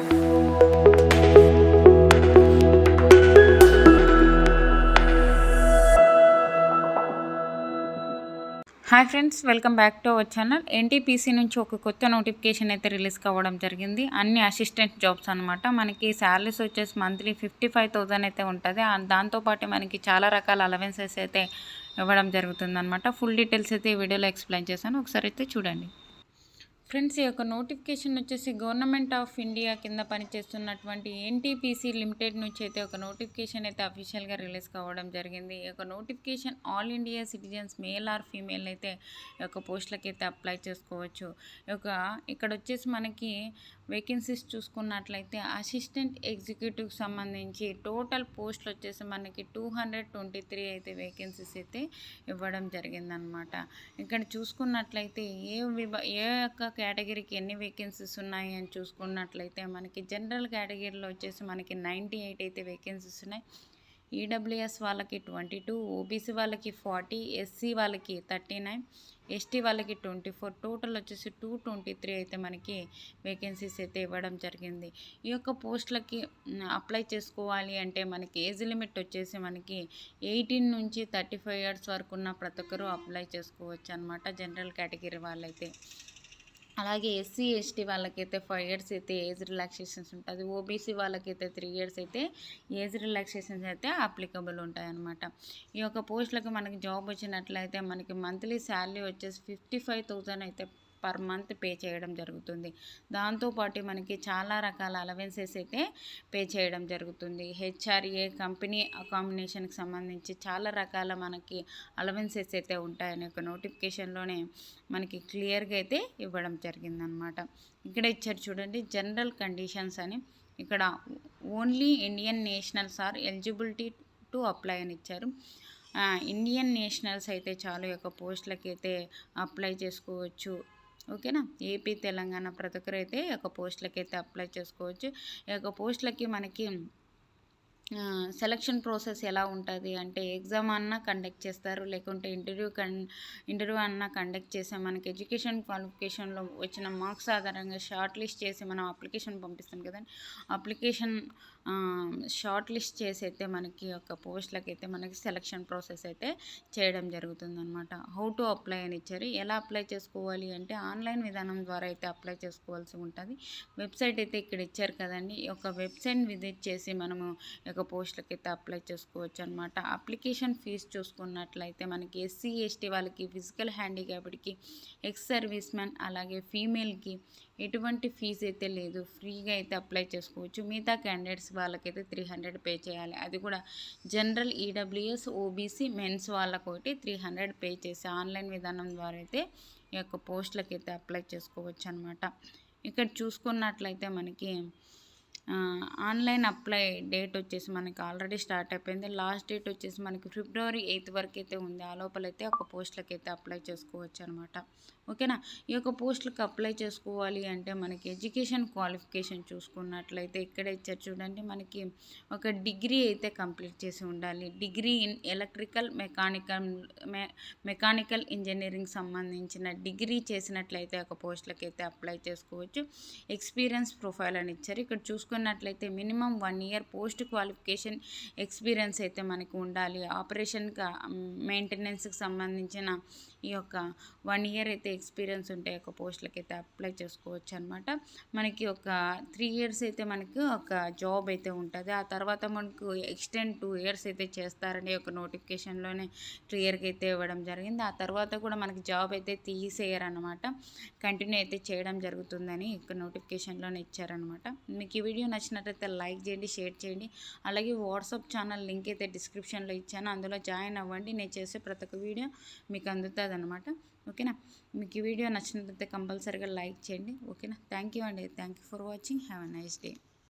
Hi friends, welcome back to our channel. NTPC నుంచి ఒక కొత్త నోటిఫికేషన్ అయితే రిలీజ్ కావడం జరిగింది. అన్ని అసిస్టెంట్ జాబ్స్ అనమాట. మనకి శాలరీస్ వచ్చేసి మంత్లీ 55,000 అయితే ఉంటుంది. దాంతోపాటు మనకి చాలా రకాల అలవెన్సెస్ అయితే ఇవ్వడం జరుగుతుంది అనమాట. ఫుల్ డీటెయిల్స్ అయితే ఈ వీడియోలో ఎక్స్ప్లెయిన్ చేశాను, ఒకసారి అయితే చూడండి. ఫ్రెండ్స్, ఈ యొక్క నోటిఫికేషన్ వచ్చేసి గవర్నమెంట్ ఆఫ్ ఇండియా కింద పనిచేస్తున్నటువంటి ఎన్టీపీసీ లిమిటెడ్ నుంచి అయితే ఒక నోటిఫికేషన్ అయితే అఫీషియల్గా రిలీజ్ కావడం జరిగింది. ఈ యొక్క notification all India citizens male or female అయితే ఈ యొక్క పోస్టులకి అయితే అప్లై చేసుకోవచ్చు. ఇక్కడ వచ్చేసి మనకి వేకెన్సీస్ చూసుకున్నట్లయితే అసిస్టెంట్ ఎగ్జిక్యూటివ్కి సంబంధించి టోటల్ పోస్టులు వచ్చేసి మనకి 223 అయితే వేకెన్సీస్ అయితే ఇవ్వడం జరిగిందనమాట. ఇక్కడ చూసుకున్నట్లయితే ఏ యొక్క కేటగిరీకి ఎన్ని వేకెన్సీస్ ఉన్నాయి అని చూసుకున్నట్లయితే మనకి జనరల్ కేటగిరీలో వచ్చేసి మనకి 98 అయితే వేకెన్సీస్ ఉన్నాయి. ఈడబ్ల్యూఎస్ వాళ్ళకి 22, ఓబీసీ వాళ్ళకి 40, ఎస్సీ వాళ్ళకి 39, ఎస్టీ వాళ్ళకి 24, టోటల్ వచ్చేసి 223 అయితే మనకి వేకెన్సీస్ అయితే ఇవ్వడం జరిగింది. ఈ యొక్క పోస్టులకి అప్లై చేసుకోవాలి అంటే మనకి ఏజ్ లిమిట్ వచ్చేసి మనకి 18 నుంచి 35 ఇయర్స్ వరకు ఉన్న ప్రతి ఒక్కరూ అప్లై చేసుకోవచ్చు అనమాట, జనరల్ కేటగిరీ వాళ్ళైతే. అలాగే ఎస్సీ ఎస్టీ వాళ్ళకైతే 5 ఇయర్స్ అయితే ఏజ్ రిలాక్సేషన్స్ ఉంటుంది. ఓబీసీ వాళ్ళకైతే 3 ఇయర్స్ అయితే ఏజ్ రిలాక్సేషన్స్ అయితే అప్లికబుల్ ఉంటాయి అన్నమాట. ఈ యొక్క పోస్టులకు మనకి జాబ్ వచ్చినట్లయితే మనకి మంత్లీ శాలరీ వచ్చేసి 55,000 అయితే పర్ మంత్ పే చేయడం జరుగుతుంది. దాంతోపాటు మనకి చాలా రకాల అలవెన్సెస్ అయితే పే చేయడం జరుగుతుంది. హెచ్ఆర్ఏ కంపెనీ అకామిడేషన్కి సంబంధించి చాలా రకాల మనకి అలవెన్సెస్ అయితే ఉంటాయని ఒక నోటిఫికేషన్లోనే మనకి క్లియర్గా అయితే ఇవ్వడం జరిగిందనమాట. ఇక్కడ ఇచ్చారు చూడండి, జనరల్ కండిషన్స్ అని. ఇక్కడ only Indian nationals are eligibility to apply అని ఇచ్చారు. ఇండియన్ నేషనల్స్ అయితే చాలు యొక్క పోస్టులకి అయితే అప్లై చేసుకోవచ్చు. ఓకేనా. ఏపీ తెలంగాణ ప్రతి ఒక్కరు అయితే ఈ యొక్క పోస్టులకి అయితే అప్లై చేసుకోవచ్చు. ఈ యొక్క పోస్టులకి మనకి సెలక్షన్ ప్రాసెస్ ఎలా ఉంటుంది అంటే ఎగ్జామ్ అన్నా కండక్ట్ చేస్తారు, లేకుంటే ఇంటర్వ్యూ అన్నా కండక్ట్ చేసి మనకి ఎడ్యుకేషన్ క్వాలిఫికేషన్లో వచ్చిన మార్క్స్ ఆధారంగా షార్ట్ లిస్ట్ చేసి మనం అప్లికేషన్ పంపిస్తాం కదండి. అప్లికేషన్ షార్ట్ లిస్ట్ చేసి అయితే మనకి ఒక పోస్టులకి అయితే మనకి సెలక్షన్ ప్రాసెస్ అయితే చేయడం జరుగుతుంది అనమాట. హౌ టు అప్లై అని ఇచ్చారు. ఎలా అప్లై చేసుకోవాలి అంటే ఆన్లైన్ విధానం ద్వారా అయితే అప్లై చేసుకోవాల్సి ఉంటుంది. వెబ్సైట్ అయితే ఇక్కడ ఇచ్చారు కదండి. ఈ యొక్క వెబ్సైట్ విజిట్ చేసి మనము ఒక పోస్టులకి అయితే అప్లై చేసుకోవచ్చు అనమాట. అప్లికేషన్ ఫీజు చూసుకున్నట్లయితే మనకి ఎస్సీ ఎస్టీ వాళ్ళకి, ఫిజికల్ హ్యాండిక్యాప్డ్కి, ఎక్స్ సర్వీస్ మ్యాన్ అలాగే ఫీమేల్కి ఎటువంటి ఫీజు అయితే లేదు, ఫ్రీగా అయితే అప్లై చేసుకోవచ్చు. మిగతా క్యాండిడేట్స్ వాళ్ళకైతే 300 పే చేయాలి. అది కూడా జనరల్, ఈడబ్ల్యూఎస్, ఓబీసీ, మెన్స్ వాళ్ళకొకటి 300 పే చేసి ఆన్లైన్ విధానం ద్వారా అయితే ఈ యొక్క పోస్టులకి అయితే అప్లై చేసుకోవచ్చు అనమాట. ఇక్కడ చూసుకున్నట్లయితే మనకి ఆన్లైన్ అప్లై డేట్ వచ్చేసి మనకి ఆల్రెడీ స్టార్ట్ అయిపోయింది. లాస్ట్ డేట్ వచ్చేసి మనకి February 8 వరకు అయితే ఉంది. ఆ లోపలైతే ఒక పోస్టులకి అయితే అప్లై చేసుకోవచ్చు అనమాట. ఓకేనా. ఈ యొక్క పోస్టులకు అప్లై చేసుకోవాలి అంటే మనకి ఎడ్యుకేషన్ క్వాలిఫికేషన్ చూసుకున్నట్లయితే ఇక్కడ ఇచ్చారు చూడండి, మనకి ఒక డిగ్రీ అయితే కంప్లీట్ చేసి ఉండాలి. Degree in electrical, mechanical engineering సంబంధించిన డిగ్రీ చేసినట్లయితే ఒక పోస్టులకి అయితే అప్లై చేసుకోవచ్చు. ఎక్స్పీరియన్స్ ప్రొఫైల్ అని ఇచ్చారు. ఇక్కడ చూసుకున్నట్లయితే minimum 1 year post qualification experience అయితే మనకు ఉండాలి. ఆపరేషన్ మెయింటెనెన్స్కి సంబంధించిన ఈ యొక్క 1 ఇయర్ అయితే ఎక్స్పీరియన్స్ ఉంటే ఒక పోస్టులకి అయితే అప్లై చేసుకోవచ్చు అనమాట. మనకి ఒక 3 ఇయర్స్ అయితే మనకు ఒక జాబ్ అయితే ఉంటుంది. ఆ తర్వాత మనకు ఎక్స్టెండ్ 2 ఇయర్స్ అయితే చేస్తారని ఒక నోటిఫికేషన్లోనే క్లియర్గా అయితే ఇవ్వడం జరిగింది. ఆ తర్వాత కూడా మనకి జాబ్ అయితే తీసేయరనమాట, కంటిన్యూ అయితే చేయడం జరుగుతుందని ఒక నోటిఫికేషన్లోనే ఇచ్చారనమాట. మీకు ఈ వీడియో నచ్చినట్లయితే లైక్ చేయండి, షేర్ చేయండి. అలాగే వాట్సాప్ ఛానల్ లింక్ అయితే డిస్క్రిప్షన్లో ఇచ్చాను, అందులో జాయిన్ అవ్వండి. నేను చేసే ప్రతి ఒక్క వీడియో మీకు అందుతుంది అనమాట. ఓకేనా. మీకు ఈ వీడియో నచ్చినట్లయితే కంపల్సరీగా లైక్ చేయండి. ఓకేనా. థ్యాంక్ యూ అండి. Thank you for watching. Have a nice day.